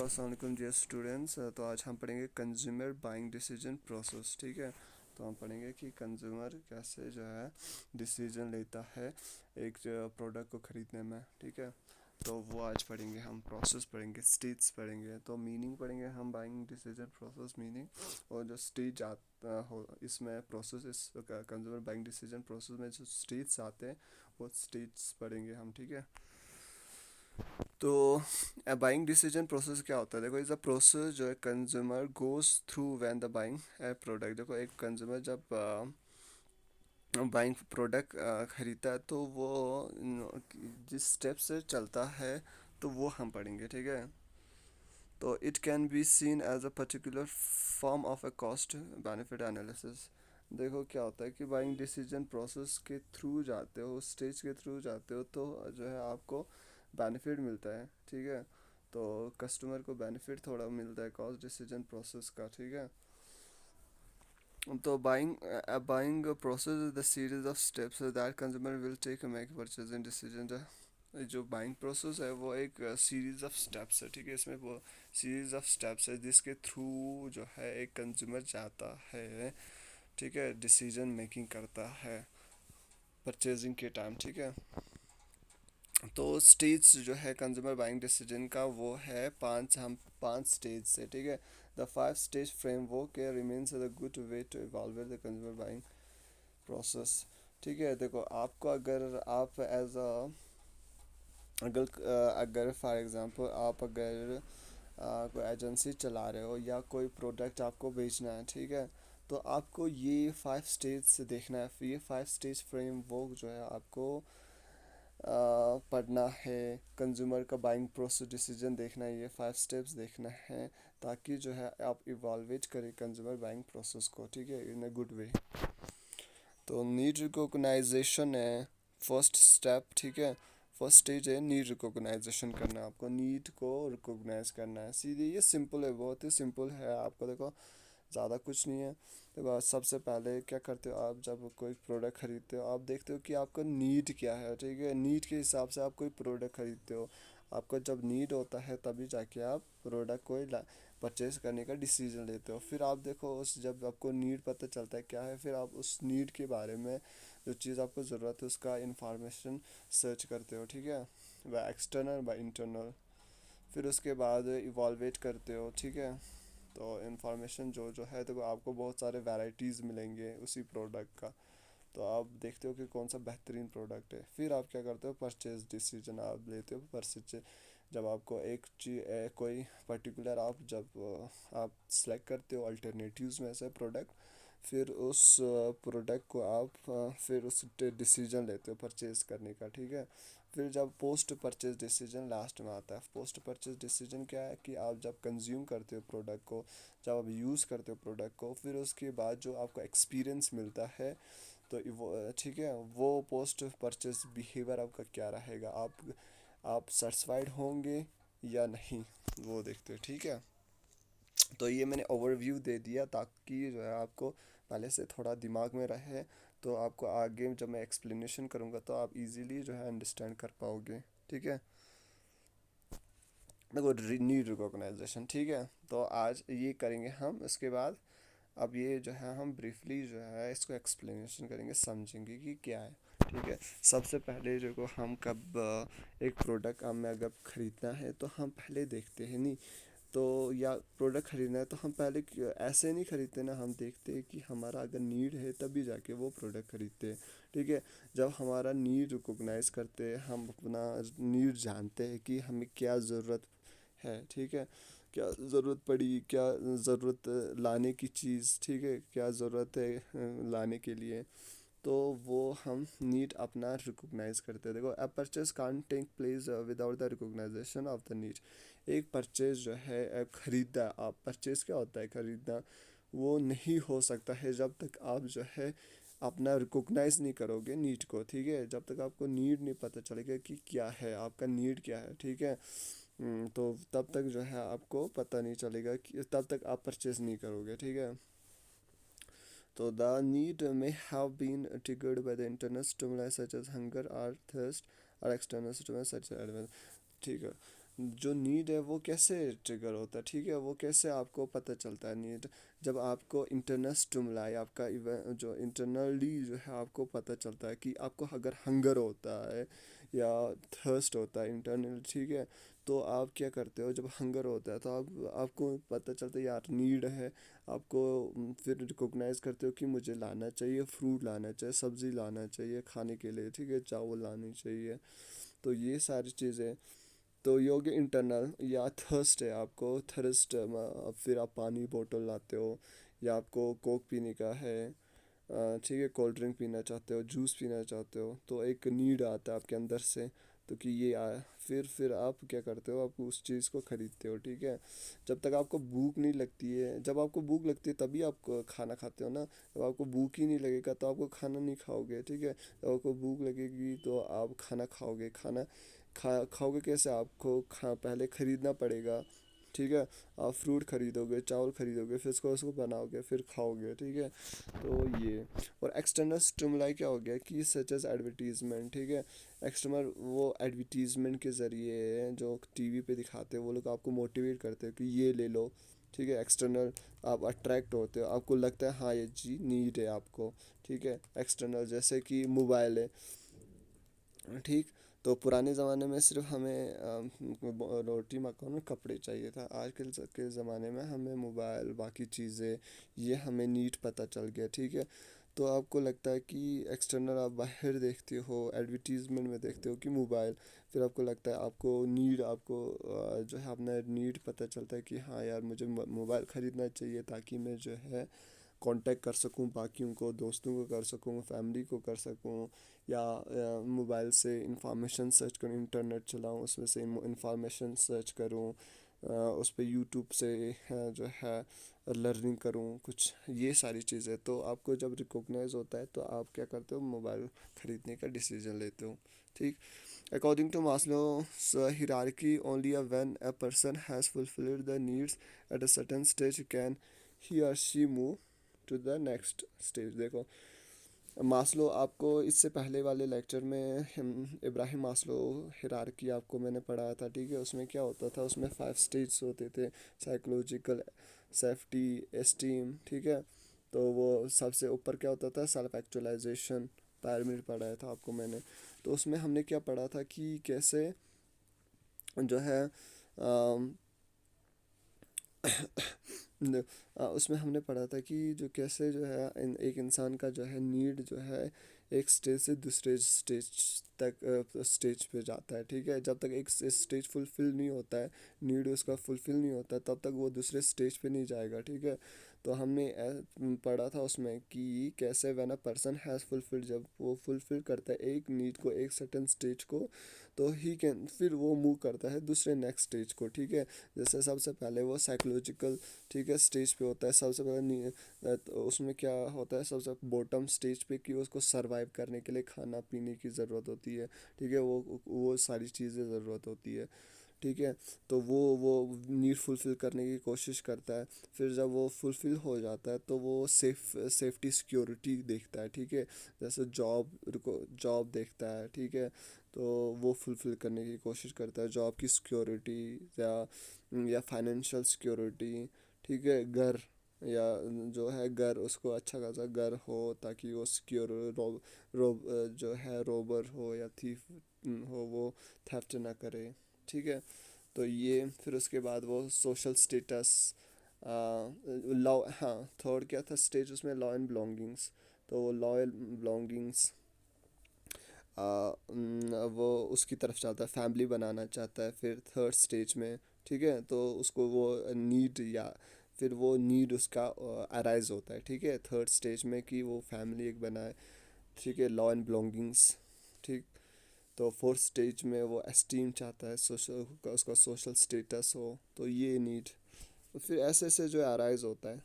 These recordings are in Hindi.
अस्सलाम वालेकुम डियर स्टूडेंट्स। तो आज हम पढ़ेंगे कंज्यूमर बाइंग डिसीजन प्रोसेस। ठीक है, तो हम पढ़ेंगे कि कंज्यूमर कैसे जो है डिसीजन लेता है एक प्रोडक्ट को ख़रीदने में। ठीक है, तो वो आज पढ़ेंगे हम। प्रोसेस पढ़ेंगे, स्टेज पढ़ेंगे, तो मीनिंग पढ़ेंगे हम बाइंग डिसीजन प्रोसेस मीनिंग। और जो स्टेज आता हो इसमें प्रोसेस, इस कंज्यूमर बाइंग डिसीजन प्रोसेस में जो स्टेज आते हैं वो स्टेज पढ़ेंगे हम। ठीक है, तो बाइंग डिसीजन प्रोसेस क्या होता है? देखो, इज़ अ प्रोसेस जो है consumer goes through when the buying A product. देखो, एक कंज्यूमर जब बाइंग प्रोडक्ट खरीदता है तो वो जिस स्टेप से चलता है तो वो हम पढ़ेंगे। ठीक है, तो it can be seen as a particular form of a cost benefit analysis. देखो क्या होता है कि बाइंग डिसीजन प्रोसेस के थ्रू जाते हो, स्टेज के थ्रू जाते हो, तो जो है आपको बेनिफिट मिलता है। ठीक है, तो कस्टमर को बेनिफिट थोड़ा मिलता है कॉस्ट डिसीजन प्रोसेस का। ठीक है, तो buying process is the series of steps that consumer will take make purchasing decision. जो बाइंग प्रोसेस है वो एक सीरीज ऑफ स्टेप्स है। ठीक है, इसमें वो सीरीज ऑफ स्टेप्स है जिसके थ्रू जो है एक कंज्यूमर जाता है। ठीक है, डिसीजन मेकिंग करता है परचेजिंग के टाइम। ठीक है, तो स्टेज जो है कंज्यूमर बाइंग डिसीजन का वो है पांच, हम पांच स्टेज से। ठीक है, the five stage framework remains the good way to evolve the consumer buying process. ठीक है, देखो आपको अगर आप एज अ अगर फॉर एग्जांपल आप अगर कोई एजेंसी चला रहे हो या कोई प्रोडक्ट आपको बेचना है। ठीक है, तो आपको ये फाइव स्टेज से देखना है। फिर ये फाइव स्टेज फ्रेमवर्क जो है आपको पढ़ना है। कंज्यूमर का बाइंग प्रोसेस डिसीजन देखना है, ये फाइव स्टेप्स देखना है, ताकि जो है आप इवॉल्वेट करें कंज्यूमर बाइंग प्रोसेस को। ठीक है, इन अ गुड वे। तो नीड रिकॉग्नाइजेशन है फर्स्ट स्टेप। ठीक है, फर्स्ट स्टेज है नीड रिकॉग्नाइजेशन करना है, आपको नीड को रिकॉग्नाइज करना है। सीधे ये सिंपल है, बहुत ही सिंपल है। आपको देखो ज़्यादा कुछ नहीं है। देखो, सबसे पहले क्या करते हो आप? जब कोई प्रोडक्ट खरीदते हो आप देखते हो कि आपका नीड क्या है। ठीक है, नीड के हिसाब से आप कोई प्रोडक्ट खरीदते हो। आपको जब नीड होता है तभी जाके आप प्रोडक्ट को परचेज करने का डिसीजन लेते हो। फिर आप देखो, उस जब आपको नीड पता चलता है क्या है, फिर आप उस नीड के बारे में जो चीज़ आपको ज़रूरत है उसका इंफॉर्मेशन सर्च करते हो। ठीक है, वह एक्सटर्नल व इंटरनल। फिर उसके बाद इवॉल्वेट करते हो। ठीक है, तो इंफॉर्मेशन जो जो है तो आपको बहुत सारे वैराइटीज़ मिलेंगे उसी प्रोडक्ट का। तो आप देखते हो कि कौन सा बेहतरीन प्रोडक्ट है। फिर आप क्या करते हो? परचेज डिसीजन आप लेते हो। परचेज जब आपको एक चीज कोई पर्टिकुलर आप जब आप सेलेक्ट करते हो अल्टरनेटिव्स में से प्रोडक्ट, फिर उस प्रोडक्ट को आप फिर उस डिसीजन लेते हो परचेज करने का। ठीक है, फिर जब पोस्ट परचेज डिसीजन लास्ट में आता है। पोस्ट परचेज डिसीजन क्या है कि आप जब कंज्यूम करते हो प्रोडक्ट को, जब आप यूज़ करते हो प्रोडक्ट को, फिर उसके बाद जो आपको एक्सपीरियंस मिलता है तो ठीक है, वो पोस्ट परचेज बिहेवियर आपका क्या रहेगा, आप सेटिस्फाइड होंगे या नहीं, वो देखते हो। ठीक है, तो ये मैंने ओवरव्यू दे दिया ताकि जो है आपको पहले से थोड़ा दिमाग में रहे, तो आपको आगे जब मैं एक्सप्लेनेशन करूँगा तो आप इजीली जो है अंडरस्टैंड कर पाओगे। ठीक है, देखो नीड रिकॉग्नाइजेशन। ठीक है, तो आज ये करेंगे हम। इसके बाद अब ये जो है हम ब्रीफली जो है इसको एक्सप्लेनेशन करेंगे, समझेंगे कि क्या है। ठीक है, सबसे पहले जो को हम कब एक प्रोडक्ट हमें अगर ख़रीदना है तो हम पहले देखते हैं नहीं, तो या प्रोडक्ट ख़रीदना है तो हम पहले ऐसे नहीं ख़रीदते ना, हम देखते हैं कि हमारा अगर नीड है तभी जाके वो प्रोडक्ट ख़रीदते हैं। ठीक है, जब हमारा नीड रिकॉग्नाइज करते हैं, हम अपना नीड जानते हैं कि हमें क्या ज़रूरत है। ठीक है, क्या ज़रूरत पड़ी, क्या ज़रूरत लाने की चीज़। ठीक है, क्या ज़रूरत है लाने के लिए, तो वो हम नीड अपना रिकॉग्नाइज करते हैं। देखो, a purchase can take place without the recognization of the need. एक परचेज जो है ख़रीदा, आप परचेज क्या होता है? ख़रीदना। वो नहीं हो सकता है जब तक आप जो है अपना रिकॉग्नाइज नहीं करोगे नीड को। ठीक है, जब तक आपको नीड नहीं पता चलेगा कि क्या है, आपका नीड क्या है। ठीक है, तो तब तक जो है आपको पता नहीं चलेगा कि तब तक आप परचेज नहीं करोगे। ठीक है, तो the need may have been triggered by the internal stimuli such as hunger or thirst or external stimuli such as advance। ठीक है, जो नीड है वो कैसे ट्रिगर होता है, ठीक है, वो कैसे आपको पता चलता है नीड, जब आपको इंटरनल स्टिमुलाई आपका जो इंटरनली जो है आपको पता चलता है कि आपको अगर हंगर होता है या थर्स्ट होता है इंटरनल, ठीक है, तो आप क्या करते हो जब हंगर होता है, तो आपको पता चलता है यार नीड है आपको, फिर रिकॉग्नाइज करते हो कि मुझे लाना चाहिए, फ्रूट लाना चाहिए, सब्ज़ी लाना चाहिए खाने के लिए, ठीक है, चावल लानी चाहिए। तो ये सारी चीज़ें, तो ये हो गया इंटरनल। या थर्स्ट है, आपको थर्स्ट, फिर आप पानी बोतल लाते हो, या आपको कोक पीने का है, ठीक है, कोल्ड ड्रिंक पीना चाहते हो, जूस पीना चाहते हो, तो एक नीड आता है आपके अंदर से, तो कि ये आया, फिर आप क्या करते हो, आप उस चीज़ को खरीदते हो, ठीक है। जब तक आपको भूख नहीं लगती है, जब आपको भूख लगती है तभी आप खाना खाते हो ना, जब आपको भूख ही नहीं लगेगा तो आपको खाना नहीं खाओगे, ठीक है। जब आपको भूख लगेगी तो आप खाना खाओगे, खाओगे कैसे, आपको पहले ख़रीदना पड़ेगा, ठीक है। आप फ्रूट खरीदोगे, चावल खरीदोगे, फिर उसको बनाओगे, फिर खाओगे, ठीक है। तो ये, और एक्सटर्नल स्टिमुलाई क्या हो गया कि सच एज एडवर्टीजमेंट, ठीक है। एक्सटर्नल वो एडवर्टीजमेंट के ज़रिए जो टीवी पे दिखाते हैं वो लोग आपको मोटिवेट करते हैं कि ये ले लो, ठीक है। एक्सटर्नल आप अट्रैक्ट होते हो, आपको लगता है हाँ ये जी नीड है आपको, ठीक है। एक्सटर्नल जैसे कि मोबाइल है, ठीक। तो पुराने ज़माने में सिर्फ हमें रोटी मकान और कपड़े चाहिए था, आजकल के ज़माने में हमें मोबाइल बाकी चीज़ें, ये हमें नीड पता चल गया, ठीक है। तो आपको लगता है कि एक्सटर्नल आप बाहर देखते हो, एडवर्टीजमेंट में देखते हो कि मोबाइल, फिर आपको लगता है आपको नीड, आपको जो है अपना नीड पता चलता है कि हाँ यार मुझे मोबाइल ख़रीदना चाहिए ताकि मैं जो है कांटेक्ट कर सकूं, बाकियों को, दोस्तों को कर सकूं, फैमिली को कर सकूं, या मोबाइल से इंफॉर्मेशन सर्च करूं, इंटरनेट चलाऊं, उसमें से इंफॉर्मेशन सर्च करूं, उस पर यूट्यूब से जो है लर्निंग करूं कुछ, ये सारी चीज़ें। तो आपको जब रिकॉग्नाइज होता है तो आप क्या करते हो, मोबाइल ख़रीदने का डिसीजन लेते हो, ठीक। According to Maslow's hierarchy, only when a person has fulfilled the needs at a certain stage can he or she move to the next stage. देखो, मास्लो आपको इससे पहले वाले लेक्चर में इब्राहिम मास्लो हिरारकी आपको मैंने पढ़ाया था, ठीक है। उसमें क्या होता था, उसमें 5 स्टेज होते थे, साइकोलॉजिकल, सेफ्टी, एस्टीम, ठीक है। तो वो सबसे ऊपर क्या होता था, सेल्फ एक्चुअलाइजेशन, पैरामिड पढ़ाया था आपको मैंने। तो उसमें हमने क्या पढ़ा था कि कैसे जो है उसमें हमने पढ़ा था कि जो कैसे जो है एक इंसान का जो है नीड जो है एक स्टेज से दूसरे स्टेज तक स्टेज पे जाता है, ठीक है। जब तक एक स्टेज फुलफिल नहीं होता है, नीड उसका फुलफिल नहीं होता है, तब तक वो दूसरे स्टेज पे नहीं जाएगा, ठीक है। तो हमने पढ़ा था उसमें कि कैसे when a person has fulfilled, जब वो फुलफिल करता है एक नीड को, एक सर्टेन स्टेज को, तो ही कैन, फिर वो मूव करता है दूसरे नेक्स्ट स्टेज को, ठीक है। जैसे सबसे पहले वो साइकोलॉजिकल, ठीक है, स्टेज पे होता है सबसे पहले तो उसमें क्या होता है, सबसे बॉटम स्टेज पे कि उसको सरवाइव करने के लिए खाना पीने की ज़रूरत होती है, ठीक है, वो सारी चीज़ें ज़रूरत होती है, ठीक है। तो वो नीड फुलफिल करने की कोशिश करता है, फिर जब वो फुलफिल हो जाता है तो वो सेफ्टी सिक्योरिटी देखता है, ठीक है। जैसे जॉब देखता है, ठीक है। तो वो फुलफिल करने की कोशिश करता है, जॉब की सिक्योरिटी, या फाइनेंशियल सिक्योरिटी, ठीक है। घर, या जो है घर, उसको अच्छा खासा घर हो ताकि वो सिक्योर, जो है रोबर हो या थीफ हो, वो थेफ्ट ना करे, ठीक है। तो ये, फिर उसके बाद वो सोशल स्टेटस, लॉ, हाँ, थर्ड क्या था स्टेज उसमें, लॉ एंड बिलोंगिंग्स। तो वो लॉ एंड बिलोंगिंग्स वो उसकी तरफ चाहता है, फैमिली बनाना चाहता है फिर थर्ड स्टेज में, ठीक है। तो उसको वो नीड, या फिर वो नीड उसका अराइज होता है, ठीक है, थर्ड स्टेज में कि वो फैमिली एक बनाए, ठीक है, लॉ एंड बिलोंगिंग्स, ठीक। तो फोर्थ स्टेज में वो एस्टीम चाहता है, सोशल, उसका सोशल स्टेटस हो, तो ये नीड, तो फिर ऐसे ऐसे जो अराइज होता है,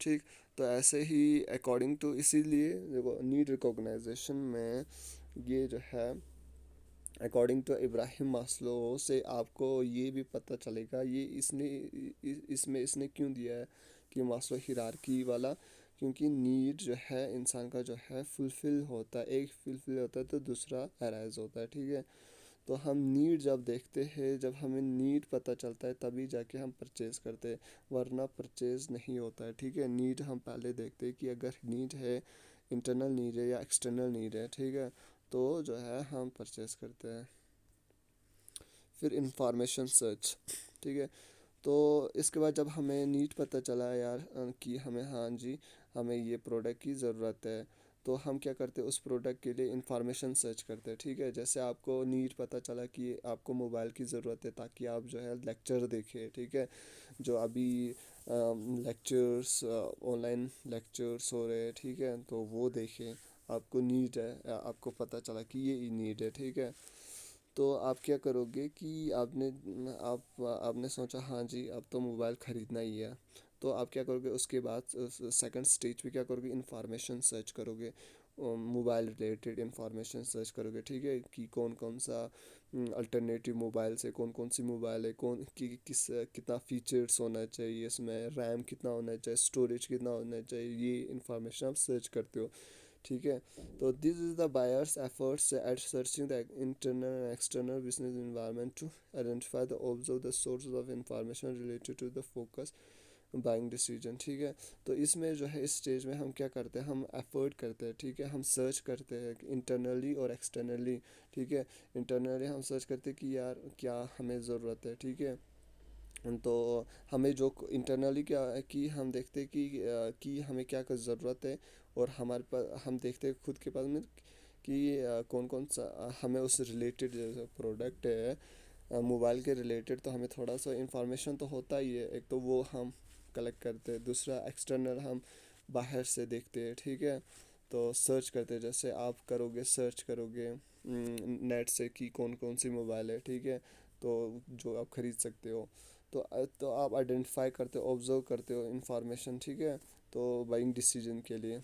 ठीक। तो ऐसे ही अकॉर्डिंग टू, इसीलिए देखो नीड रिकॉग्नाइजेशन में ये जो है, अकॉर्डिंग टू इब्राहिम मास्लो से आपको ये भी पता चलेगा, ये इसमें इसने क्यों दिया है कि मास्लो हिरारकी वाला, क्योंकि नीड जो है इंसान का जो है फुलफिल होता है, एक फुलफिल होता है तो दूसरा अराइज होता है, ठीक है। तो हम नीड जब देखते हैं, जब हमें नीड पता चलता है तभी जाके हम परचेज़ करते हैं, वरना परचेज़ नहीं होता है। ठीक है, नीड हम पहले देखते हैं कि अगर नीड है, इंटरनल नीड है या एक्सटर्नल नीड है, ठीक है, तो जो है हम परचेज़ करते हैं। फिर इंफॉर्मेशन सर्च, ठीक है। तो इसके बाद जब हमें नीड पता चला यार कि हमें, हाँ जी, हमें ये प्रोडक्ट की ज़रूरत है, तो हम क्या करते हैं, उस प्रोडक्ट के लिए इंफॉर्मेशन सर्च करते हैं। ठीक है, जैसे आपको नीड पता चला कि आपको मोबाइल की ज़रूरत है ताकि आप जो है लेक्चर देखें, ठीक है, जो अभी लेक्चर्स, ऑनलाइन लेक्चर्स हो रहे हैं, ठीक है, तो वो देखें, आपको नीड है, आपको पता चला कि ये नीड है, ठीक है। तो आप क्या करोगे कि आपने सोचा हाँ जी अब तो मोबाइल ख़रीदना ही है, तो आप क्या करोगे, उसके बाद सेकंड स्टेज पे क्या करोगे, इंफॉर्मेशन सर्च करोगे, मोबाइल रिलेटेड इंफॉर्मेशन सर्च करोगे, ठीक है, कि कौन कौन सा अल्टरनेटिव मोबाइल से, कौन कौन सी मोबाइल है, कौन कि किस कितना फीचर्स होना चाहिए इसमें, रैम कितना होना चाहिए, स्टोरेज कितना होना चाहिए, ये इंफॉर्मेशन आप सर्च करते हो। ठीक है, तो this is the buyer's efforts at searching the internal and external business environment to identify the observe the sources of information related to the focus buying decision. ठीक है, तो इसमें जो है इस स्टेज में हम क्या करते हैं, हम एफर्ट करते हैं, ठीक है, हम सर्च करते हैं इंटरनली और एक्सटर्नली। ठीक है, इंटरनली हम सर्च करते हैं कि यार क्या हमें ज़रूरत है, ठीक है, तो हमें जो इंटरनली क्या है कि हम देखते हैं कि हमें क्या क्या ज़रूरत है, और हमारे पास हम देखते हैं खुद के पास में कि कौन कौन सा हमें उस रिलेटेड जो प्रोडक्ट है मोबाइल के रिलेटेड, तो हमें थोड़ा सा इंफॉर्मेशन तो होता ही है, एक तो वो हम कलेक्ट करते हैं, दूसरा एक्सटर्नल हम बाहर से देखते हैं। ठीक है, तो सर्च करते हैं, जैसे आप करोगे, सर्च करोगे नेट से कि कौन कौन सी मोबाइल है, ठीक है, तो जो आप ख़रीद सकते हो, तो आप आइडेंटिफाई करते हो, ऑब्जर्व करते हो इंफॉर्मेशन, ठीक है, तो बाइंग डिसीजन के लिए।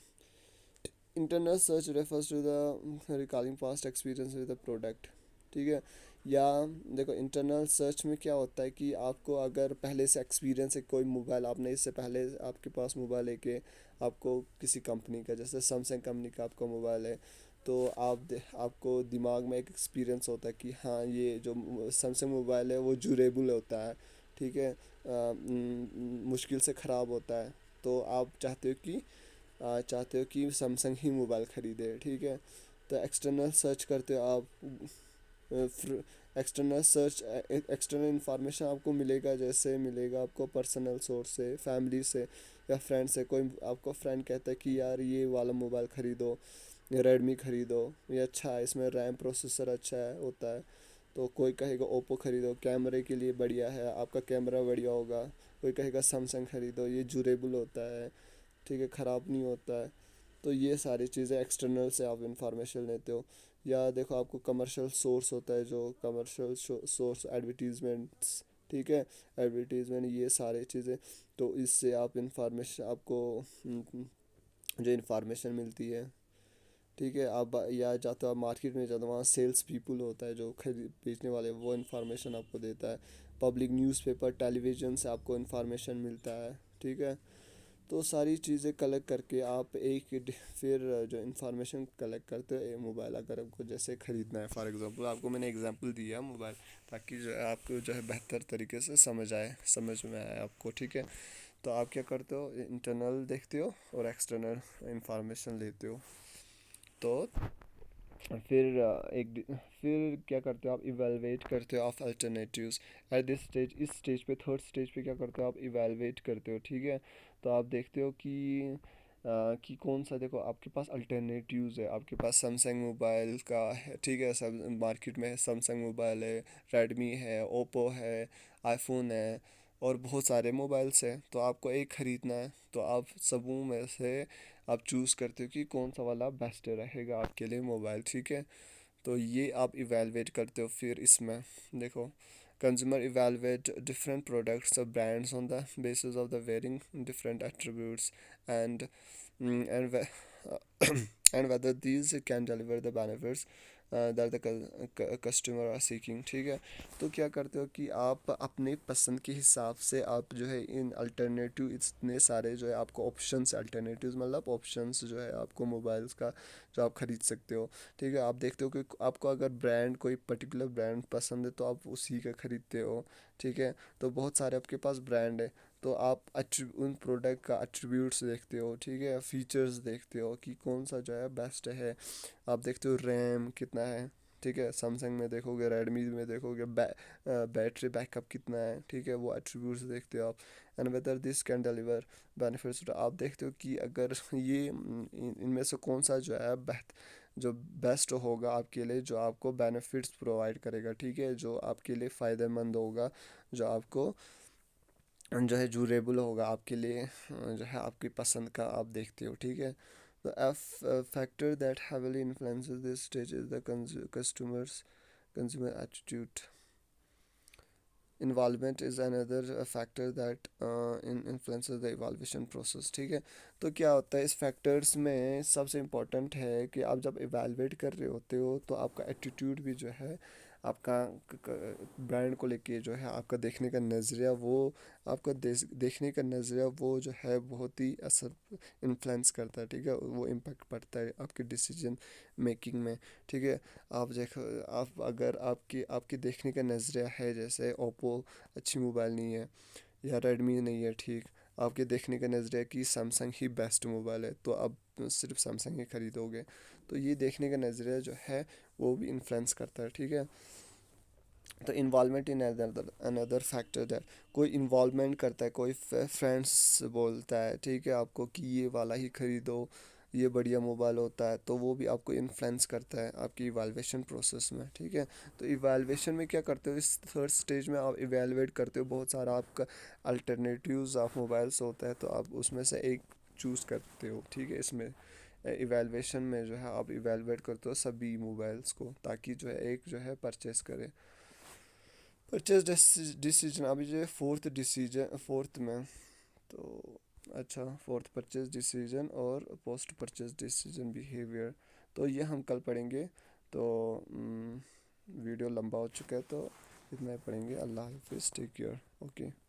Internal search refers to the recording past experience with the product, ठीक है, या देखो इंटरनल सर्च में क्या होता है कि आपको अगर पहले से एक्सपीरियंस है, कोई मोबाइल आपने इससे पहले आपके पास मोबाइल है कि आपको किसी कंपनी का, जैसे सैमसंग कंपनी का आपका मोबाइल है, तो आपको दिमाग में एक एक्सपीरियंस होता है कि हाँ ये जो सैमसंग मोबाइल है वो ड्यूरेबल होता है, ठीक है, मुश्किल से ख़राब होता है, तो आप चाहते हो कि सैमसंग ही मोबाइल ख़रीदे, ठीक है। तो एक्सटर्नल सर्च करते हो आप, एक्सटर्नल सर्च, एक्सटर्नल इंफॉर्मेशन आपको मिलेगा, जैसे मिलेगा आपको पर्सनल सोर्स से, फैमिली से या फ्रेंड से, कोई आपको फ्रेंड कहता है कि यार ये वाला मोबाइल ख़रीदो, रेडमी ख़रीदो, ये अच्छा है, इसमें रैम प्रोसेसर अच्छा है होता है, तो कोई कहेगा ओप्पो ख़रीदो, कैमरे के लिए बढ़िया है, आपका कैमरा बढ़िया होगा, कोई कहेगा सैमसंग ख़रीदो, ये ड्यूरेबल होता है, ठीक है, ख़राब नहीं होता है। तो ये सारी चीज़ें एक्सटर्नल से आप इंफॉर्मेशन लेते हो। या देखो आपको कमर्शियल सोर्स होता है, जो कमर्शियल सोर्स एडवर्टीज़मेंट्स, ठीक है, एडवर्टीज़मेंट, ये सारी चीज़ें, तो इससे आप इंफॉर्मेशन आपको जो इंफॉर्मेशन मिलती है, ठीक है, आप या जाते हो आप मार्केट में, जाते हो वहाँ सेल्स पीपल होता है जो खरीद बेचने वाले, वो इंफॉर्मेशन आपको देता है, पब्लिक न्यूज़पेपर, टेलीविज़न से आपको इंफॉर्मेशन मिलता है, ठीक है। तो सारी चीज़ें कलेक्ट करके आप फिर जो इंफॉर्मेशन कलेक्ट करते हो मोबाइल अगर आपको जैसे ख़रीदना है, फॉर एग्जांपल आपको मैंने एग्जांपल दिया मोबाइल, ताकि जो है आपको जो है बेहतर तरीके से समझ में आए आपको, ठीक है। तो आप क्या करते हो, इंटरनल देखते हो और एक्सटर्नल इंफॉर्मेशन लेते हो। तो फिर फिर क्या करते हो आप, इवेलुएट करते हो of alternatives at this stage, इस स्टेज पे, थर्ड स्टेज पे क्या करते हो आप, इवेलुएट करते हो, ठीक है। तो आप देखते हो कि कौन सा, देखो आपके पास अल्टरनेटिव्स है, आपके पास सैमसंग मोबाइल का है, ठीक है, सब मार्केट में सैमसंग मोबाइल है, रेडमी है, ओप्पो है, आईफोन है, और बहुत सारे मोबाइल्स हैं, तो आपको एक ख़रीदना है, तो आप सबों में से आप चूज़ करते हो कि कौन सा वाला बेस्ट रहेगा आपके लिए मोबाइल, ठीक है। तो ये आप इवेलुएट करते हो फिर इसमें, देखो कंज्यूमर इवेलुएट डिफरेंट प्रोडक्ट्स और brands on the basis of the varying different attributes and and and whether these can deliver the benefits that the customer are seeking, ठीक है। तो क्या करते हो कि आप अपने पसंद के हिसाब से आप जो है इन अल्टरनेटिव इतने सारे जो है आपको ऑप्शंस, अल्टरनेटिव्स मतलब ऑप्शंस जो है आपको मोबाइल्स का जो आप ख़रीद सकते हो, ठीक है। आप देखते हो कि आपको अगर ब्रांड, कोई पर्टिकुलर ब्रांड पसंद है तो आप उसी का ख़रीदते हो, ठीक है। तो बहुत सारे आपके पास ब्रांड है, तो आप उन प्रोडक्ट का एट्रीब्यूट्स देखते हो, ठीक है, फीचर्स देखते हो कि कौन सा जो है बेस्ट है। आप देखते हो रैम कितना है, ठीक है, सैमसंग में देखोगे, रेडमी में देखोगे, बैटरी बैकअप कितना है, ठीक है, वो एट्रीब्यूट्स देखते हो आप। And whether this can deliver benefits, तो आप देखते हो कि अगर ये इनमें से कौन सा जो है जो बेस्ट होगा आपके लिए, जो आपको बेनिफिट्स प्रोवाइड करेगा, ठीक है, जो आपके लिए फ़ायदेमंद होगा, जो आपको जो है ड्यूरेबल होगा आपके लिए, जो है आपकी पसंद का आप देखते हो, ठीक है। तो factor that heavily influences this stage is the consumer attitude. Involvement is another factor that influences the evaluation process, ठीक है। तो क्या होता है इस फैक्टर्स में सबसे इम्पोर्टेंट है कि आप जब इवेलुएट कर रहे होते हो तो आपका एटीट्यूड भी जो है, आपका ब्रांड को लेके जो है आपका देखने का नज़रिया, वो आपका देखने का नज़रिया वो जो है बहुत ही असर इन्फ्लुएंस करता है, ठीक है, वो इम्पैक्ट पड़ता है आपके डिसीजन मेकिंग में, ठीक है। आप देखो, आप अगर आपकी आपकी देखने का नज़रिया है जैसे ओप्पो अच्छी मोबाइल नहीं है या रेडमी नहीं है, ठीक, आपके देखने का नज़रिया कि सैमसंग ही बेस्ट मोबाइल है, तो आप सिर्फ सैमसंग ही ख़रीदोगे। तो ये देखने का नज़रिया जो है वो भी इन्फ्लुएंस करता है, ठीक है। तो involvement in another another factor that, कोई इन्वॉल्वमेंट करता है, कोई फ्रेंड्स बोलता है, ठीक है, आपको कि ये वाला ही ख़रीदो, ये बढ़िया मोबाइल होता है, तो वो भी आपको इन्फ्लुएंस करता है आपकी इवैल्यूएशन प्रोसेस में, ठीक है। तो इवैल्यूएशन में क्या करते हो, इस थर्ड स्टेज में आप इवैल्यूएट करते हो, बहुत सारा आपका अल्टरनेटिव्स ऑफ मोबाइल्स होता है, तो आप उसमें से एक चूज़ करते हो, ठीक है। इसमें इवैल्यूएशन में जो है आप इवैल्यूएट करते हो सभी मोबाइल्स को, ताकि जो है एक जो है परचेस करे। परचेज डिसीजन, अभी जो है फोर्थ डिसीजन, फोर्थ में तो अच्छा, फोर्थ परचेज डिसीजन और पोस्ट परचेज डिसीजन बिहेवियर, तो ये हम कल पढ़ेंगे। तो वीडियो लंबा हो चुका है, तो इतना ही पढ़ेंगे। अल्लाह हाफिज़, टेक केयर, ओके।